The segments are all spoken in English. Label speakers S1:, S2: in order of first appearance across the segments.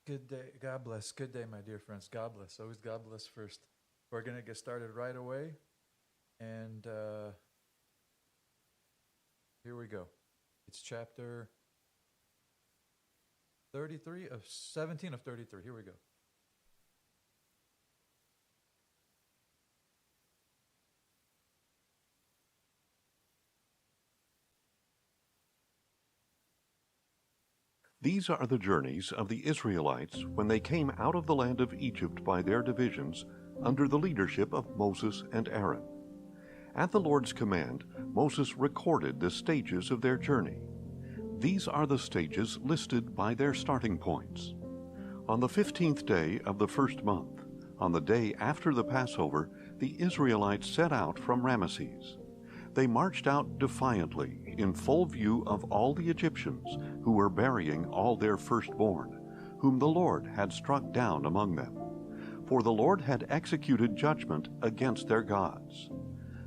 S1: Good day. God bless. Good day, my dear friends. God bless. Always God bless first. We're going to get started right away. And here we go. It's chapter 33 of 17 of 33. Here we go.
S2: These are the journeys of the Israelites when they came out of the land of Egypt by their divisions under the leadership of Moses and Aaron. At the Lord's command, Moses recorded the stages of their journey. These are the stages listed by their starting points. On the 15th day of the first month, on the day after the Passover, the Israelites set out from Ramesses. They marched out defiantly in full view of all the Egyptians who were burying all their firstborn, whom the Lord had struck down among them. For the Lord had executed judgment against their gods.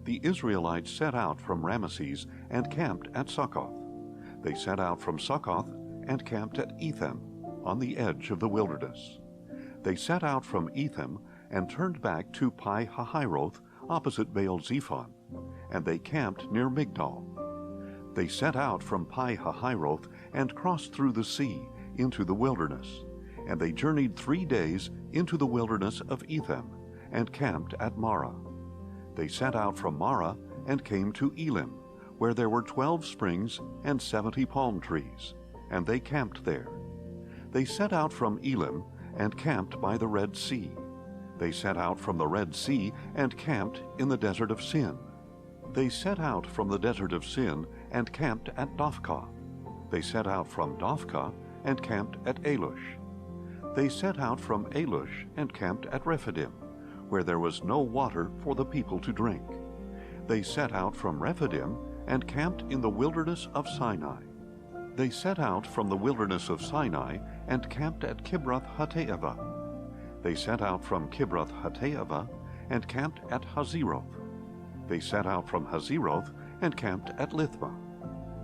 S2: The Israelites set out from Ramesses and camped at Succoth. They set out from Succoth and camped at Etham, on the edge of the wilderness. They set out from Etham and turned back to Pi-hahiroth, opposite Baal-zephon, and they camped near Migdol. They set out from Pi-hahiroth and crossed through the sea into the wilderness, and they journeyed 3 days into the wilderness of Etham, and camped at Marah. They set out from Marah and came to Elim, where there were 12 springs and 70 palm trees, and they camped there. They set out from Elim and camped by the Red Sea. They set out from the Red Sea and camped in the desert of Sin. They set out from the desert of Sin and camped at Dophkah. They set out from Dophkah and camped at Alush. They set out from Alush and camped at Rephidim, where there was no water for the people to drink. They set out from Rephidim and camped in the wilderness of Sinai. They set out from the wilderness of Sinai and camped at Kibroth-hattaavah. They set out from Kibroth-hattaavah and camped at Hazeroth. They set out from Hazeroth and camped at Lithmah.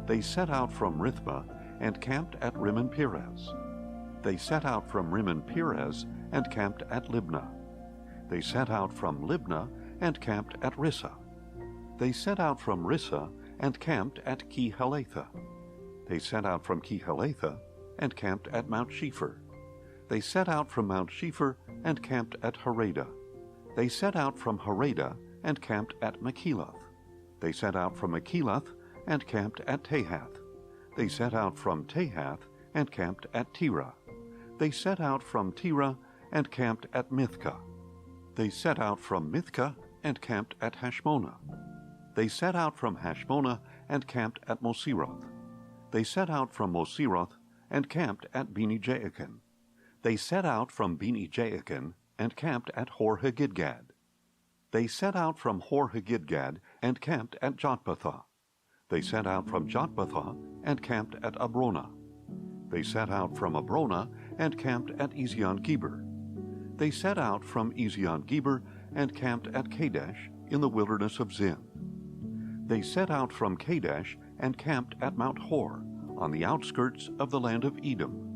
S2: They set out from Rithmah and camped at Rimmon-Perez. They set out from Rimmon-Perez and camped at Libnah. They set out from Libnah and camped at Rissah. They set out from Rissah and camped at Kehelatha. They set out from Kehelatha and camped at Mount Shepher. They set out from Mount Shepher and camped at Harada. They set out from Harada and camped at Makheloth. They set out from Makheloth and camped at Tahath. They set out from Tahath and camped at Terah. They set out from Terah and camped at Mithkah. They set out from Mithkah and camped at Hashmonah. They set out from Hashmonah and camped at Moseroth. They set out from Moseroth and camped at Bene-Jaakan. They set out from Bene-Jaakan and camped at Hor-Haggidgad. They set out from Hor-Haggidgad and camped at Jotbathah. They set out from Jotbathah and camped at Abrona. They set out from Abrona and camped at Ezion-Geber. They set out from Ezion-Geber and camped at Kadesh in the wilderness of Zin. They set out from Kadesh and camped at Mount Hor, on the outskirts of the land of Edom.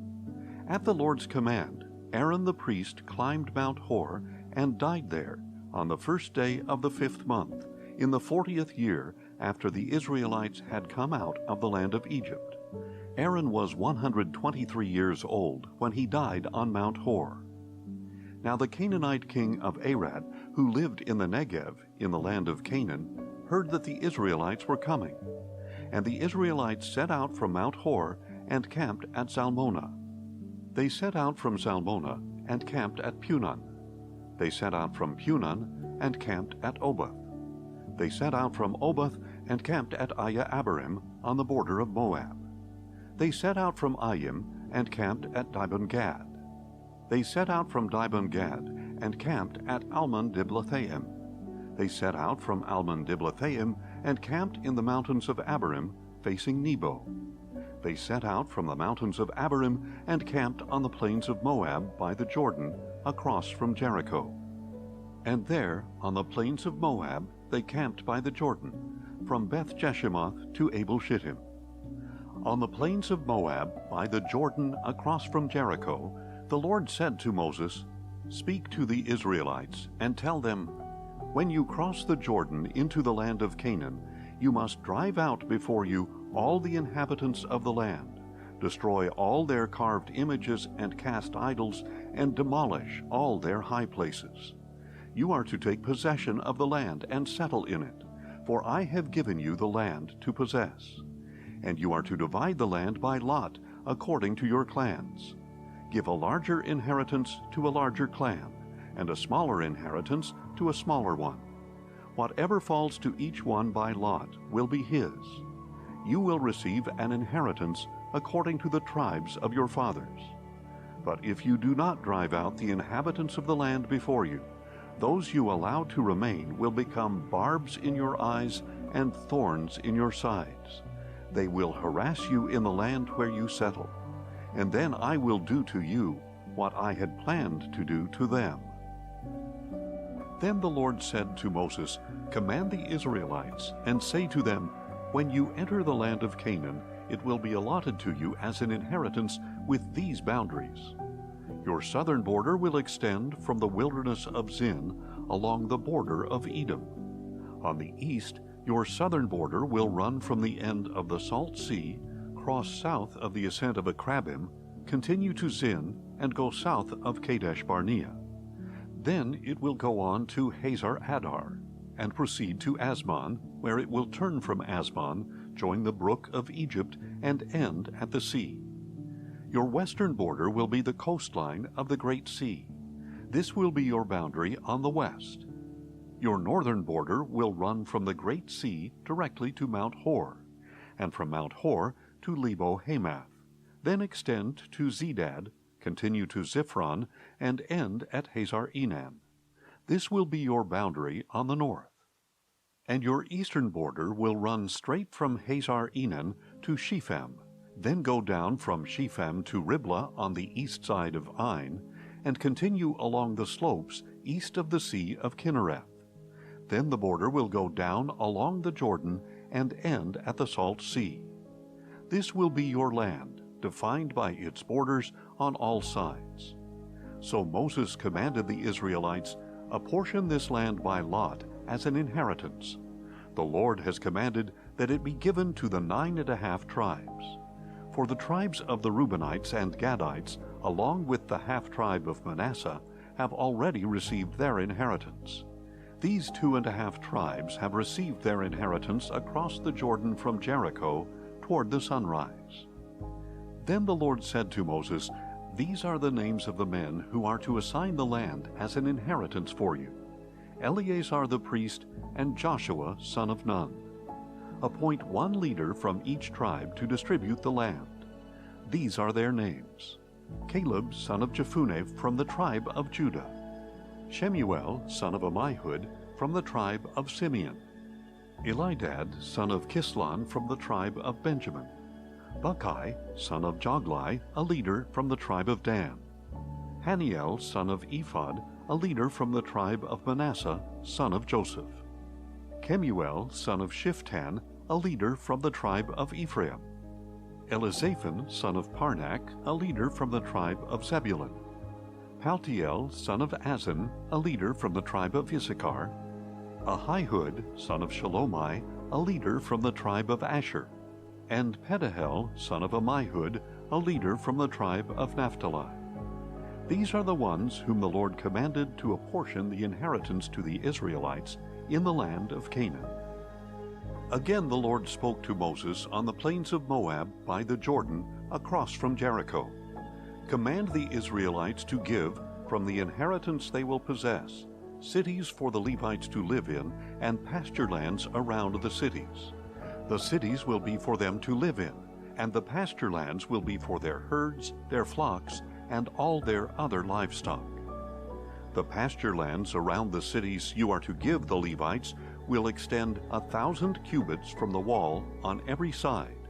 S2: At the Lord's command, Aaron the priest climbed Mount Hor and died there on the first day of the 5th month, in the 40th year after the Israelites had come out of the land of Egypt. Aaron was 123 years old when he died on Mount Hor. Now the Canaanite king of Arad, who lived in the Negev, in the land of Canaan, heard that the Israelites were coming. And the Israelites set out from Mount Hor and camped at Zalmonah. They set out from Zalmonah and camped at Punon. They set out from Punon and camped at Oboth. They set out from Oboth and camped at Iye-abarim on the border of Moab. They set out from Ayim and camped at Dibon-Gad. They set out from Dibon-Gad and camped at Almon-Diblathaim. They set out from Almon-Diblathaim and camped in the mountains of Abarim, facing Nebo. They set out from the mountains of Abarim and camped on the plains of Moab by the Jordan, across from Jericho. And there, on the plains of Moab, they camped by the Jordan, from Beth-Jeshimoth to Abel-Shittim. On the plains of Moab, by the Jordan, across from Jericho, The Lord said to Moses, "Speak to the Israelites and tell them, when you cross the Jordan into the land of Canaan, you must drive out before you all the inhabitants of the land, destroy all their carved images and cast idols, and demolish all their high places. You are to take possession of the land and settle in it, for I have given you the land to possess. And you are to divide the land by lot according to your clans. Give a larger inheritance to a larger clan, and a smaller inheritance to a smaller one. Whatever falls to each one by lot will be his. You will receive an inheritance according to the tribes of your fathers. But if you do not drive out the inhabitants of the land before you, those you allow to remain will become barbs in your eyes and thorns in your sides. They will harass you in the land where you settle, and then I will do to you what I had planned to do to them." Then the Lord said to Moses, "Command the Israelites, and say to them, when you enter the land of Canaan, it will be allotted to you as an inheritance with these boundaries. Your southern border will extend from the wilderness of Zin along the border of Edom. On the east, your southern border will run from the end of the Salt Sea, cross south of the ascent of Akrabim, continue to Zin, and go south of Kadesh Barnea. Then it will go on to Hazar Adar, and proceed to Asmon, where it will turn from Asmon, join the brook of Egypt, and end at the sea. Your western border will be the coastline of the Great Sea. This will be your boundary on the west. Your northern border will run from the Great Sea directly to Mount Hor, and from Mount Hor to Lebo Hamath, then extend to Zedad, continue to Ziphron, and end at Hazar Enan. This will be your boundary on the north. And your eastern border will run straight from Hazar Enan to Shephem, then go down from Shephem to Riblah on the east side of Ain, and continue along the slopes east of the Sea of Kinnereth. Then the border will go down along the Jordan and end at the Salt Sea. This will be your land, defined by its borders on all sides." So Moses commanded the Israelites, "Apportion this land by lot as an inheritance. The Lord has commanded that it be given to the 9½ tribes. For the tribes of the Reubenites and Gadites, along with the half-tribe of Manasseh, have already received their inheritance. These 2½ tribes have received their inheritance across the Jordan from Jericho toward the sunrise." Then the Lord said to Moses, "These are the names of the men who are to assign the land as an inheritance for you: Eleazar the priest and Joshua son of Nun. Appoint one leader from each tribe to distribute the land. These are their names: Caleb son of Jephunneh from the tribe of Judah, Shemuel son of Ammihud from the tribe of Simeon, Elidad son of Kislon from the tribe of Benjamin, Buckai son of Joglai, a leader from the tribe of Dan, Haniel son of Ephod, a leader from the tribe of Manasseh, son of Joseph, Kemuel son of Shiftan, a leader from the tribe of Ephraim, Elizaphan son of Parnak, a leader from the tribe of Zebulun, Paltiel son of Azan, a leader from the tribe of Issachar, Ahihud son of Shalomai, a leader from the tribe of Asher, and Pedahel son of Ammihud, a leader from the tribe of Naphtali. These are the ones whom the Lord commanded to apportion the inheritance to the Israelites in the land of Canaan." Again the Lord spoke to Moses on the plains of Moab by the Jordan across from Jericho. "Command the Israelites to give, from the inheritance they will possess, cities for the Levites to live in, and pasture lands around the cities. The cities will be for them to live in, and the pasture lands will be for their herds, their flocks, and all their other livestock. The pasture lands around the cities you are to give the Levites will extend 1,000 cubits from the wall on every side.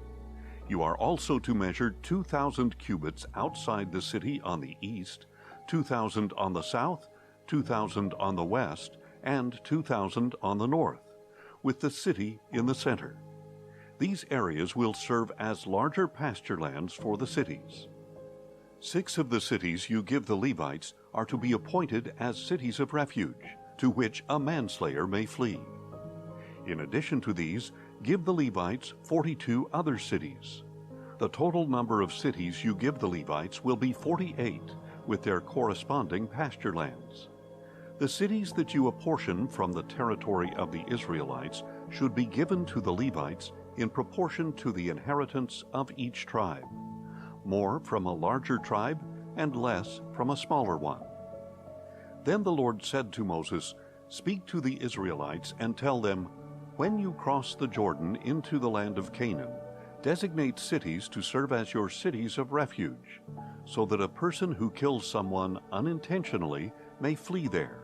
S2: You are also to measure 2,000 cubits outside the city on the east, 2,000 on the south, 2,000 on the west, and 2,000 on the north, with the city in the center. These areas will serve as larger pasture lands for the cities. 6 of the cities you give the Levites are to be appointed as cities of refuge, to which a manslayer may flee. In addition to these, give the Levites 42 other cities. The total number of cities you give the Levites will be 48, with their corresponding pasture lands. The cities that you apportion from the territory of the Israelites should be given to the Levites in proportion to the inheritance of each tribe, more from a larger tribe and less from a smaller one. Then the Lord said to Moses, "Speak to the Israelites and tell them, when you cross the Jordan into the land of Canaan, designate cities to serve as your cities of refuge, so that a person who kills someone unintentionally may flee there.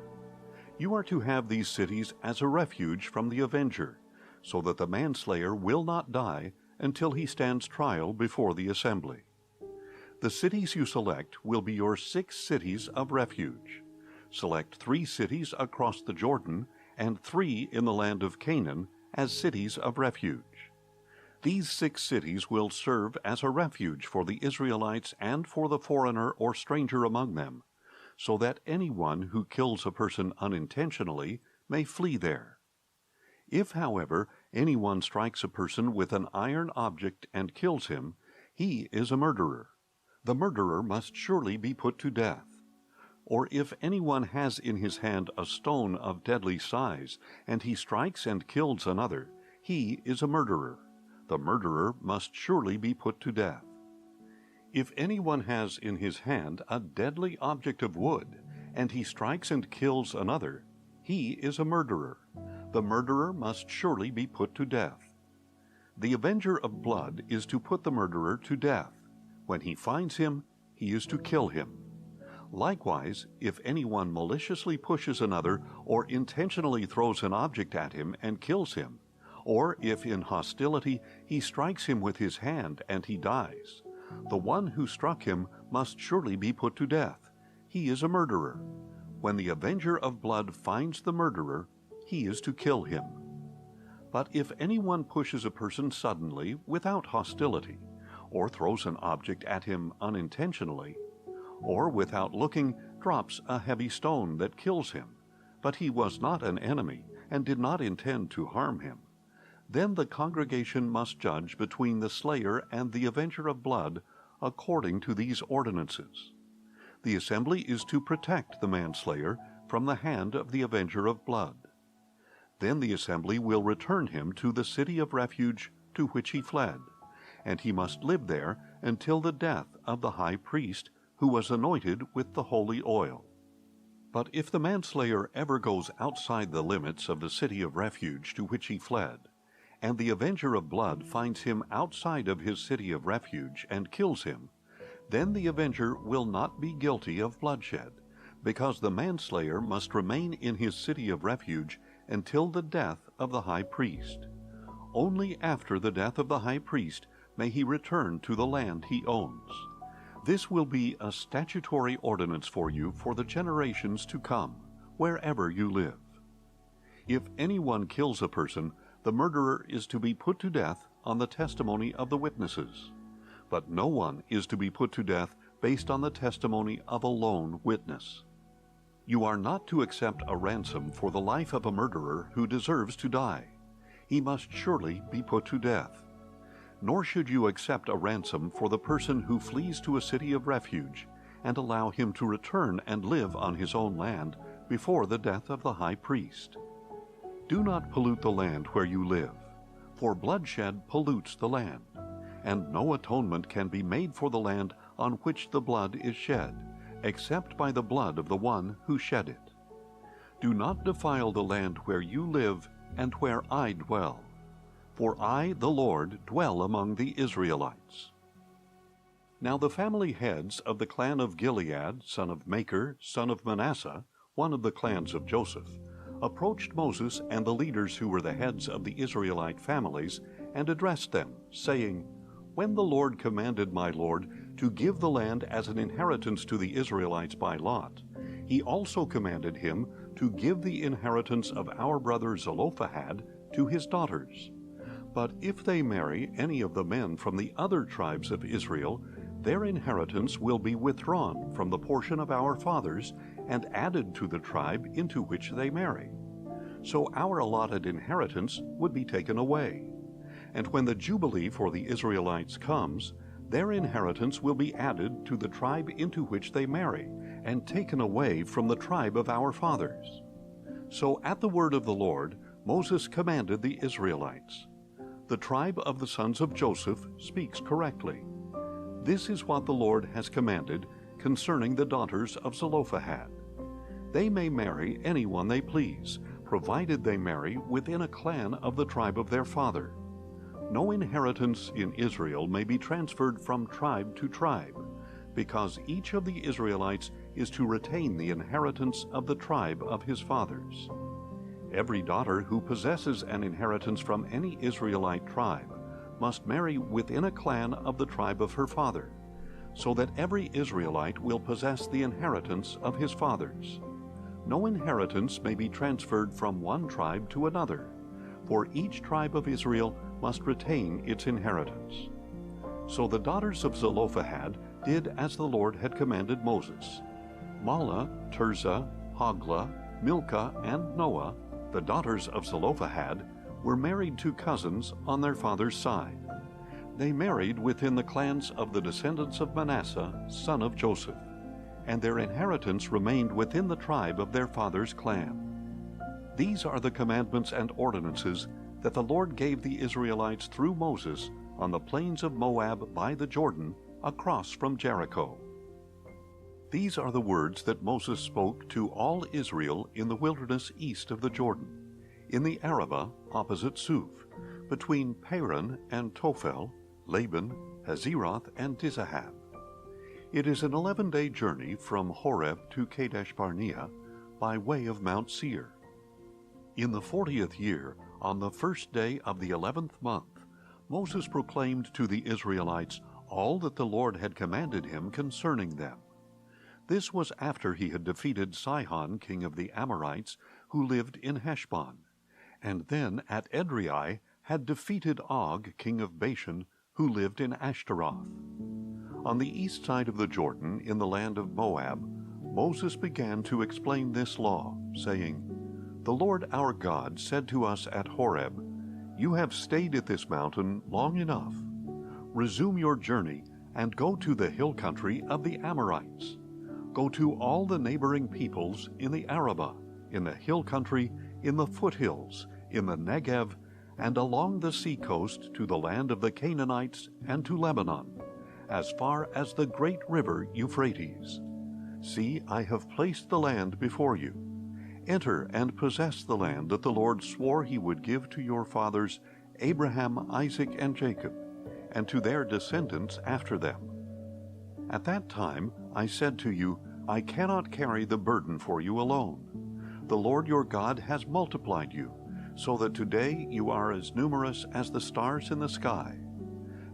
S2: You are to have these cities as a refuge from the avenger, so that the manslayer will not die until he stands trial before the assembly. The cities you select will be your 6 cities of refuge. Select 3 cities across the Jordan and 3 in the land of Canaan as cities of refuge. These 6 cities will serve as a refuge for the Israelites and for the foreigner or stranger among them, so that anyone who kills a person unintentionally may flee there. If, however, anyone strikes a person with an iron object and kills him, he is a murderer. The murderer must surely be put to death. Or if anyone has in his hand a stone of deadly size, and he strikes and kills another, he is a murderer. The murderer must surely be put to death. If anyone has in his hand a deadly object of wood, and he strikes and kills another, he is a murderer. The murderer must surely be put to death. The avenger of blood is to put the murderer to death. When he finds him, he is to kill him. Likewise, if anyone maliciously pushes another or intentionally throws an object at him and kills him, or if in hostility he strikes him with his hand and he dies, the one who struck him must surely be put to death. He is a murderer. When the avenger of blood finds the murderer, he is to kill him. But if anyone pushes a person suddenly without hostility, or throws an object at him unintentionally, or without looking drops a heavy stone that kills him, but he was not an enemy and did not intend to harm him, then the congregation must judge between the slayer and the avenger of blood according to these ordinances. The assembly is to protect the manslayer from the hand of the avenger of blood. Then the assembly will return him to the city of refuge to which he fled, and he must live there until the death of the high priest, who was anointed with the holy oil. But if the manslayer ever goes outside the limits of the city of refuge to which he fled, and the avenger of blood finds him outside of his city of refuge and kills him, then the avenger will not be guilty of bloodshed, because the manslayer must remain in his city of refuge until the death of the high priest. Only after the death of the high priest may he return to the land he owns. This will be a statutory ordinance for you for the generations to come, wherever you live. If anyone kills a person, the murderer is to be put to death on the testimony of the witnesses. But no one is to be put to death based on the testimony of a lone witness. You are not to accept a ransom for the life of a murderer who deserves to die. He must surely be put to death. Nor should you accept a ransom for the person who flees to a city of refuge and allow him to return and live on his own land before the death of the high priest. Do not pollute the land where you live, for bloodshed pollutes the land, and no atonement can be made for the land on which the blood is shed, except by the blood of the one who shed it. Do not defile the land where you live and where I dwell. For I, the Lord, dwell among the Israelites. Now the family heads of the clan of Gilead, son of Machir, son of Manasseh, one of the clans of Joseph, approached Moses and the leaders who were the heads of the Israelite families, and addressed them, saying, When the Lord commanded my Lord to give the land as an inheritance to the Israelites by lot, he also commanded him to give the inheritance of our brother Zelophehad to his daughters. But if they marry any of the men from the other tribes of Israel, their inheritance will be withdrawn from the portion of our fathers and added to the tribe into which they marry. So our allotted inheritance would be taken away. And when the Jubilee for the Israelites comes, their inheritance will be added to the tribe into which they marry, and taken away from the tribe of our fathers. So at the word of the Lord, Moses commanded the Israelites. The tribe of the sons of Joseph speaks correctly. This is what the Lord has commanded concerning the daughters of Zelophehad. They may marry anyone they please, provided they marry within a clan of the tribe of their father. No inheritance in Israel may be transferred from tribe to tribe, because each of the Israelites is to retain the inheritance of the tribe of his fathers. Every daughter who possesses an inheritance from any Israelite tribe must marry within a clan of the tribe of her father, so that every Israelite will possess the inheritance of his fathers. No inheritance may be transferred from one tribe to another, for each tribe of Israel must retain its inheritance. So the daughters of Zelophehad did as the Lord had commanded Moses. Mahlah, Tirzah, Hoglah, Milcah, and Noah, the daughters of Zelophehad, were married to cousins on their father's side. They married within the clans of the descendants of Manasseh, son of Joseph, and their inheritance remained within the tribe of their father's clan. These are the commandments and ordinances that the Lord gave the Israelites through Moses on the plains of Moab by the Jordan, across from Jericho. These are the words that Moses spoke to all Israel in the wilderness east of the Jordan, in the Arabah opposite Suf, between Paran and Tophel, Laban, Hazeroth, and Dizahab. It is an 11-day journey from Horeb to Kadesh Barnea by way of Mount Seir. In the 40th year, on the first day of the 11th month, Moses proclaimed to the Israelites all that the Lord had commanded him concerning them. This was after he had defeated Sihon, king of the Amorites, who lived in Heshbon, and then at Edrei had defeated Og, king of Bashan, who lived in Ashtaroth. On the east side of the Jordan, in the land of Moab, Moses began to explain this law, saying, "The Lord our God said to us at Horeb, 'You have stayed at this mountain long enough. Resume your journey and go to the hill country of the Amorites. Go to all the neighboring peoples in the Arabah, in the hill country, in the foothills, in the Negev, and along the sea coast to the land of the Canaanites and to Lebanon, as far as the great river Euphrates. See, I have placed the land before you. Enter and possess the land that the Lord swore he would give to your fathers, Abraham, Isaac, and Jacob, and to their descendants after them.' At that time I said to you, I cannot carry the burden for you alone. The Lord your God has multiplied you, so that today you are as numerous as the stars in the sky.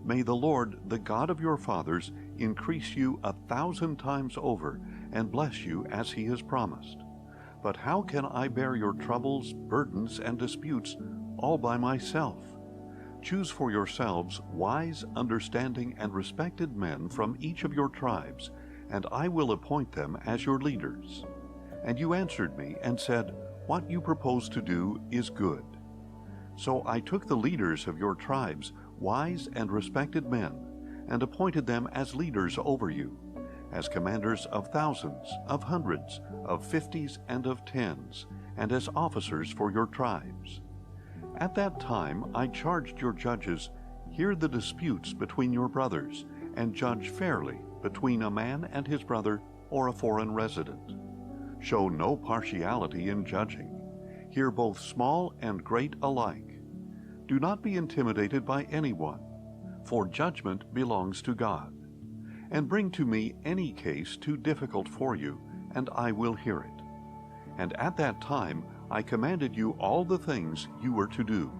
S2: May the Lord, the God of your fathers, increase you 1,000 times over, and bless you as he has promised. But how can I bear your troubles, burdens, and disputes all by myself? Choose for yourselves wise, understanding, and respected men from each of your tribes, and I will appoint them as your leaders." And you answered me and said, "What you propose to do is good." So I took the leaders of your tribes, wise and respected men, and appointed them as leaders over you, as commanders of thousands, of hundreds, of 50s, and of 10s, and as officers for your tribes. At that time I charged your judges, "Hear the disputes between your brothers, and judge fairly between a man and his brother or a foreign resident. Show no partiality in judging. Hear both small and great alike. Do not be intimidated by anyone, for judgment belongs to God. And bring to me any case too difficult for you, and I will hear it." And at that time I commanded you all the things you were to do.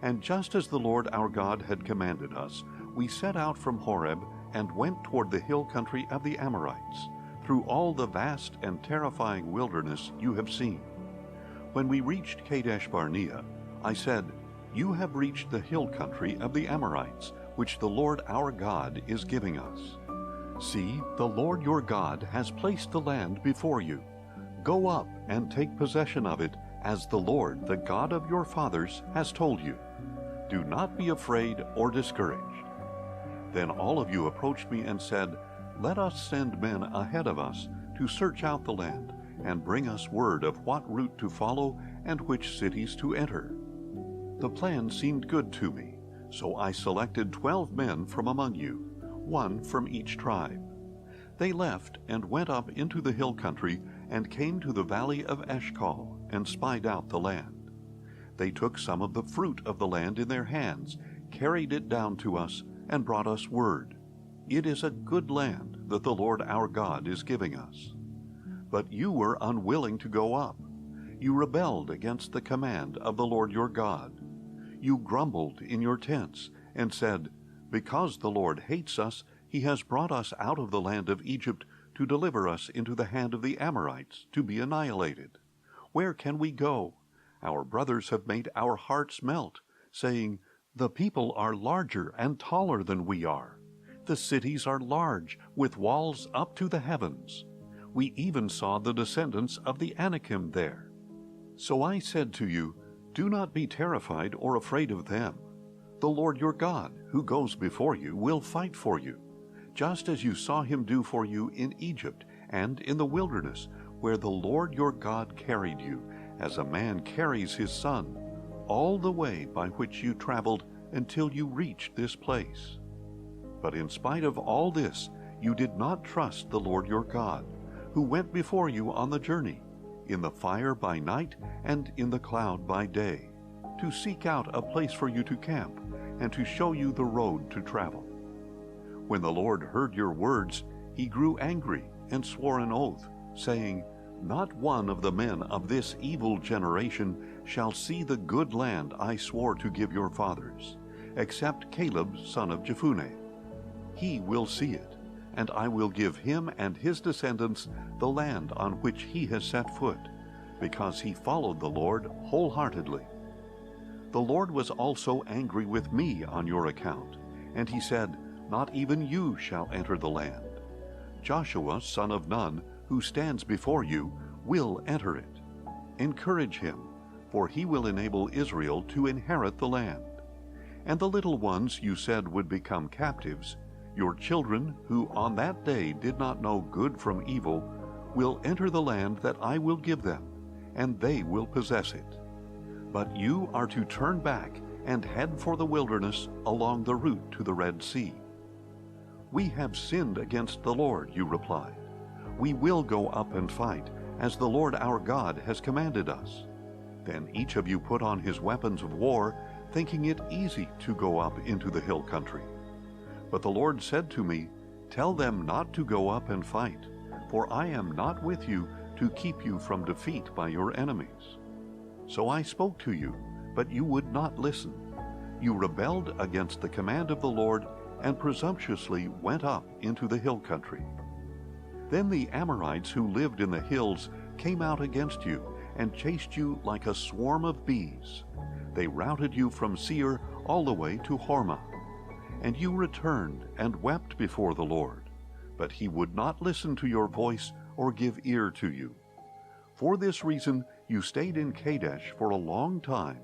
S2: And just as the Lord our God had commanded us, we set out from Horeb and went toward the hill country of the Amorites, through all the vast and terrifying wilderness you have seen. When we reached Kadesh Barnea, I said, "You have reached the hill country of the Amorites, which the Lord our God is giving us. See, the Lord your God has placed the land before you. Go up and take possession of it, as the Lord, the God of your fathers, has told you. Do not be afraid or discouraged." Then all of you approached me and said, "Let us send men ahead of us to search out the land, and bring us word of what route to follow and which cities to enter." The plan seemed good to me, so I selected 12 men from among you, one from each tribe. They left and went up into the hill country and came to the valley of Eshcol and spied out the land. They took some of the fruit of the land in their hands, carried it down to us, and brought us word, "It is a good land that the Lord our God is giving us." But you were unwilling to go up. You rebelled against the command of the Lord your God. You grumbled in your tents and said, "Because the Lord hates us, he has brought us out of the land of Egypt to deliver us into the hand of the Amorites to be annihilated. Where can we go? Our brothers have made our hearts melt, saying, 'The people are larger and taller than we are. The cities are large, with walls up to the heavens. We even saw the descendants of the Anakim there.' So I said to you, do not be terrified or afraid of them. The Lord your God, who goes before you, will fight for you, just as you saw him do for you in Egypt and in the wilderness, where the Lord your God carried you, as a man carries his son, all the way by which you traveled until you reached this place. But in spite of all this, you did not trust the Lord your God, who went before you on the journey, in the fire by night and in the cloud by day, to seek out a place for you to camp and to show you the road to travel. When the Lord heard your words, he grew angry and swore an oath, saying, 'Not one of the men of this evil generation shall see the good land I swore to give your fathers, except Caleb son of Jephunneh. He will see it, and I will give him and his descendants the land on which he has set foot, because he followed the Lord wholeheartedly.' The Lord was also angry with me on your account, and he said, 'Not even you shall enter the land. Joshua son of Nun, who stands before you, will enter it. Encourage him, for he will enable Israel to inherit the land. And the little ones you said would become captives, your children, who on that day did not know good from evil, will enter the land that I will give them, and they will possess it. But you are to turn back and head for the wilderness along the route to the Red Sea.' 'We have sinned against the Lord,' you replied. 'We will go up and fight, as the Lord our God has commanded us.' Then each of you put on his weapons of war, thinking it easy to go up into the hill country. But the Lord said to me, 'Tell them not to go up and fight, for I am not with you to keep you from defeat by your enemies.' So I spoke to you, but you would not listen. You rebelled against the command of the Lord and presumptuously went up into the hill country. Then the Amorites who lived in the hills came out against you and chased you like a swarm of bees. They routed you from Seir all the way to Hormah. And you returned and wept before the Lord, but he would not listen to your voice or give ear to you. For this reason you stayed in Kadesh for a long time,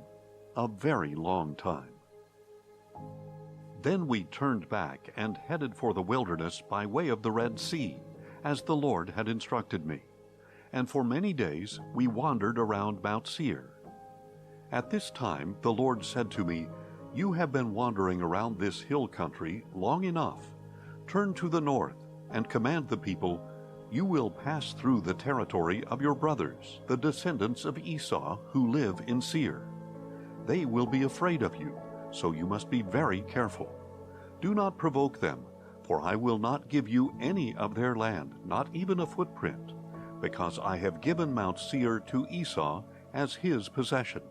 S2: a very long time. Then we turned back and headed for the wilderness by way of the Red Sea, as the Lord had instructed me. And for many days we wandered around Mount Seir. At this time the Lord said to me, 'You have been wandering around this hill country long enough. Turn to the north and command the people, "You will pass through the territory of your brothers, the descendants of Esau, who live in Seir. They will be afraid of you, so you must be very careful. Do not provoke them, for I will not give you any of their land, not even a footprint, because I have given Mount Seir to Esau as his possession.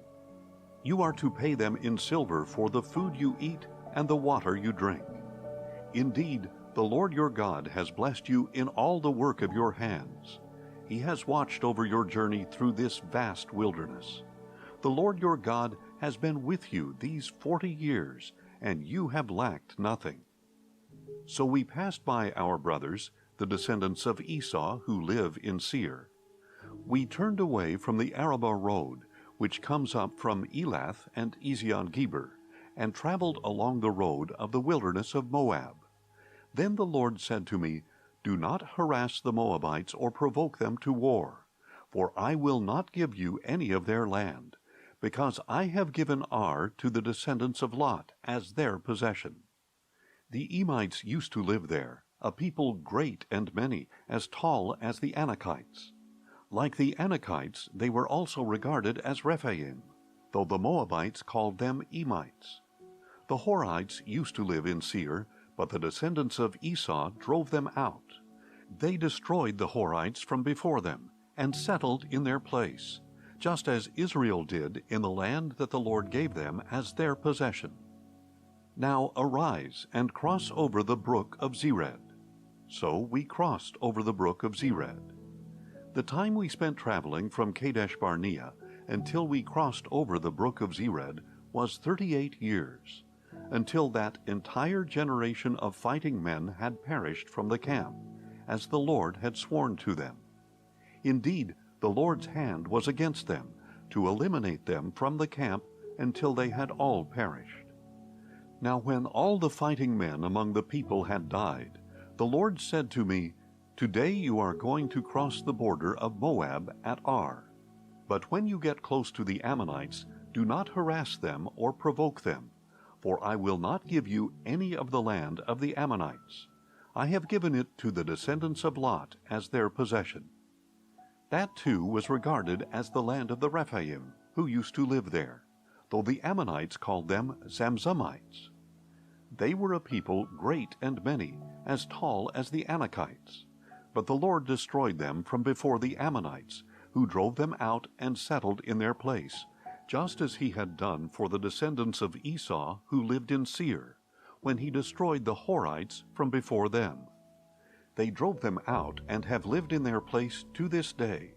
S2: You are to pay them in silver for the food you eat and the water you drink. Indeed, the Lord your God has blessed you in all the work of your hands. He has watched over your journey through this vast wilderness. The Lord your God has been with you these 40 years and you have lacked nothing. So we passed by our brothers, the descendants of Esau, who live in Seir. We turned away from the Arabah road, which comes up from Elath and Ezion-Geber, and traveled along the road of the wilderness of Moab. Then the Lord said to me, Do not harass the Moabites or provoke them to war, for I will not give you any of their land, because I have given Ar to the descendants of Lot as their possession. The Emites used to live there, a people great and many, as tall as the Anakites. Like the Anakites, they were also regarded as Rephaim, though the Moabites called them Emites. The Horites used to live in Seir, but the descendants of Esau drove them out. They destroyed the Horites from before them, and settled in their place, just as Israel did in the land that the Lord gave them as their possession. Now arise and cross over the brook of Zered. So we crossed over the brook of Zered. The time we spent traveling from Kadesh Barnea until we crossed over the brook of Zered was 38 years, until that entire generation of fighting men had perished from the camp, as the Lord had sworn to them. Indeed, the Lord's hand was against them, to eliminate them from the camp until they had all perished. Now when all the fighting men among the people had died, the Lord said to me, Today you are going to cross the border of Moab at Ar. But when you get close to the Ammonites, do not harass them or provoke them, for I will not give you any of the land of the Ammonites. I have given it to the descendants of Lot as their possession. That too was regarded as the land of the Rephaim, who used to live there, though the Ammonites called them Zamzummites. They were a people great and many, as tall as the Anakites. But the Lord destroyed them from before the Ammonites, who drove them out and settled in their place, just as he had done for the descendants of Esau who lived in Seir, when he destroyed the Horites from before them. They drove them out and have lived in their place to this day.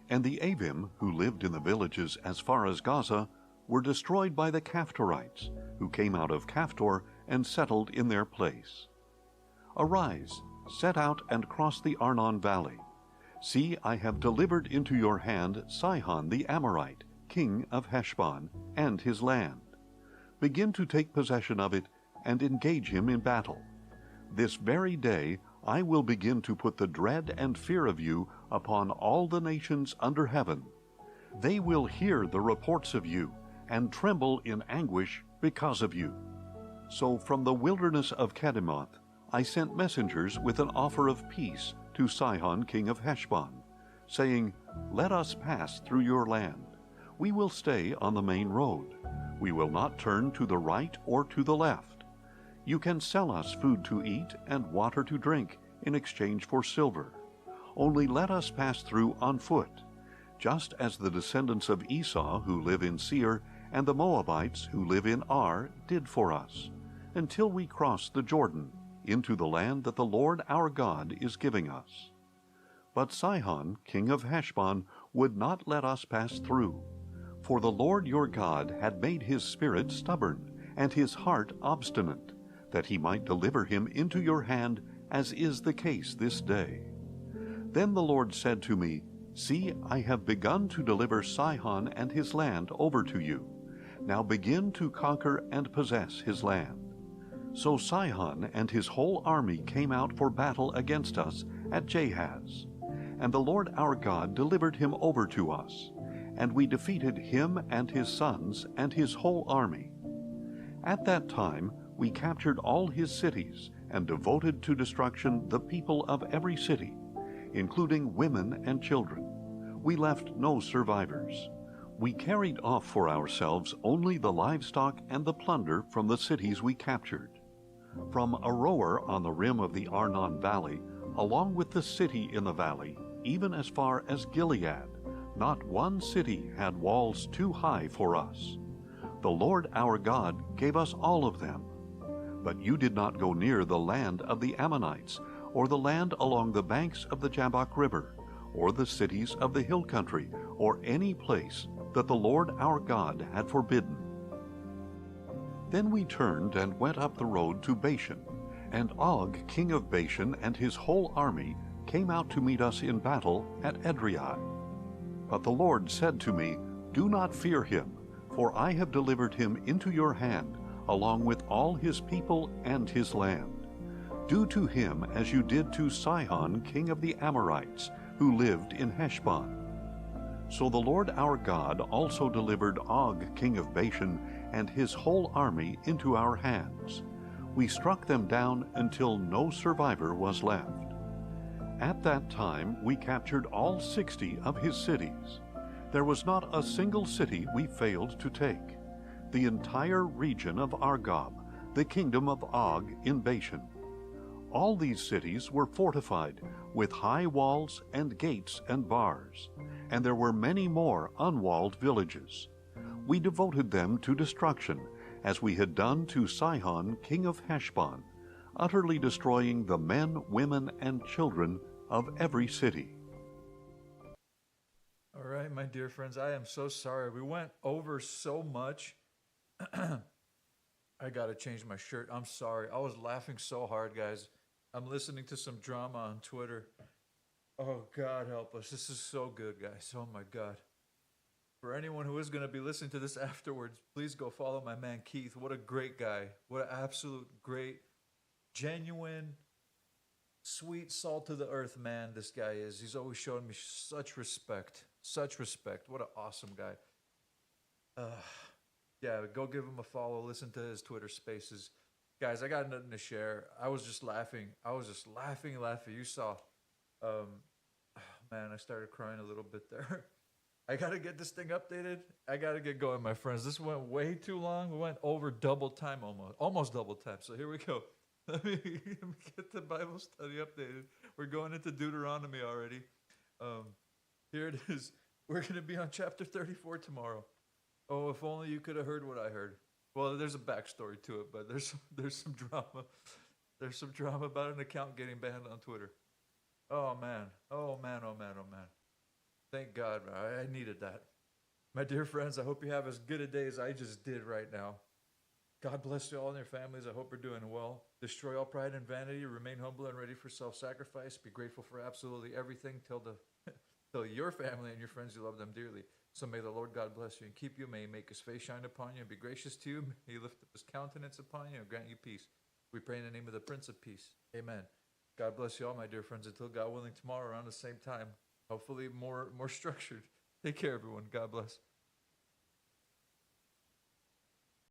S2: And the Avim, who lived in the villages as far as Gaza, were destroyed by the Caphtorites, who came out of Caphtor and settled in their place. Arise, set out and cross the Arnon valley. See, I have delivered into your hand Sihon the Amorite, king of Heshbon, and his land. Begin to take possession of it and engage him in battle. This very day I will begin to put the dread and fear of you upon all the nations under heaven. They will hear the reports of you and tremble in anguish because of you. So from the wilderness of Kedemoth I sent messengers with an offer of peace to Sihon king of Heshbon, saying, Let us pass through your land. We will stay on the main road. We will not turn to the right or to the left. You can sell us food to eat and water to drink in exchange for silver. Only let us pass through on foot, just as the descendants of Esau who live in Seir and the Moabites who live in Ar did for us, until we cross the Jordan into the land that the Lord our God is giving us. But Sihon, king of Heshbon, would not let us pass through, for the Lord your God had made his spirit stubborn and his heart obstinate, that he might deliver him into your hand, as is the case this day. Then the Lord said to me, See, I have begun to deliver Sihon and his land over to you. Now begin to conquer and possess his land. So Sihon and his whole army came out for battle against us at Jahaz. And the Lord our God delivered him over to us, and we defeated him and his sons and his whole army. At that time we captured all his cities and devoted to destruction the people of every city, including women and children. We left no survivors. We carried off for ourselves only the livestock and the plunder from the cities we captured. From Aroer on the rim of the Arnon Valley, along with the city in the valley, even as far as Gilead, not one city had walls too high for us. The Lord our God gave us all of them. But you did not go near the land of the Ammonites, or the land along the banks of the Jabbok River, or the cities of the hill country, or any place that the Lord our God had forbidden. Then we turned and went up the road to Bashan, and Og, king of Bashan, and his whole army came out to meet us in battle at Edrei. But the Lord said to me, Do not fear him, for I have delivered him into your hand, along with all his people and his land. Do to him as you did to Sihon, king of the Amorites, who lived in Heshbon. So the Lord our God also delivered Og, king of Bashan, and his whole army into our hands. We struck them down until no survivor was left. At that time we captured all 60 of his cities. There was not a single city we failed to take. The entire region of Argob, the kingdom of Og in Bashan. All these cities were fortified with high walls and gates and bars, and there were many more unwalled villages. We devoted them to destruction, as we had done to Sihon, king of Heshbon, utterly destroying the men, women, and children of every city.
S1: All right, my dear friends, I am so sorry. We went over so much. I got to change my shirt. I'm sorry. I was laughing so hard, guys. I'm listening to some drama on Twitter. Oh, God help us. This is so good, guys. Oh, my God. For anyone who is going to be listening to this afterwards, please go follow my man Keith. What a great guy. What an absolute great, genuine, sweet, salt to the earth man this guy is. He's always shown me such respect. Such respect. What an awesome guy. Yeah, go give him a follow. Listen to his Twitter spaces. Guys, I got nothing to share. I was just laughing. Laughing. You saw. Man, I started crying a little bit there. I got to get this thing updated. I got to get going, my friends. This went way too long. We went over double time almost double time. So here we go. Let me get the Bible study updated. We're going into Deuteronomy already. Here it is. We're going to be on chapter 34 tomorrow. Oh, if only you could have heard what I heard. Well, there's a backstory to it, but there's some drama. There's some drama about an account getting banned on Twitter. Oh, man. Oh, man. Thank God, I needed that. My dear friends, I hope you have as good a day as I just did right now. God bless you all and your families. I hope you're doing well. Destroy all pride and vanity. Remain humble and ready for self-sacrifice. Be grateful for absolutely everything. Tell your family and your friends you love them dearly. So may the Lord God bless you and keep you. May he make his face shine upon you and be gracious to you. May he lift up his countenance upon you and grant you peace. We pray in the name of the Prince of Peace. Amen. God bless you all, my dear friends. Until God willing, tomorrow around the same time. Hopefully more structured. Take care, everyone. God bless.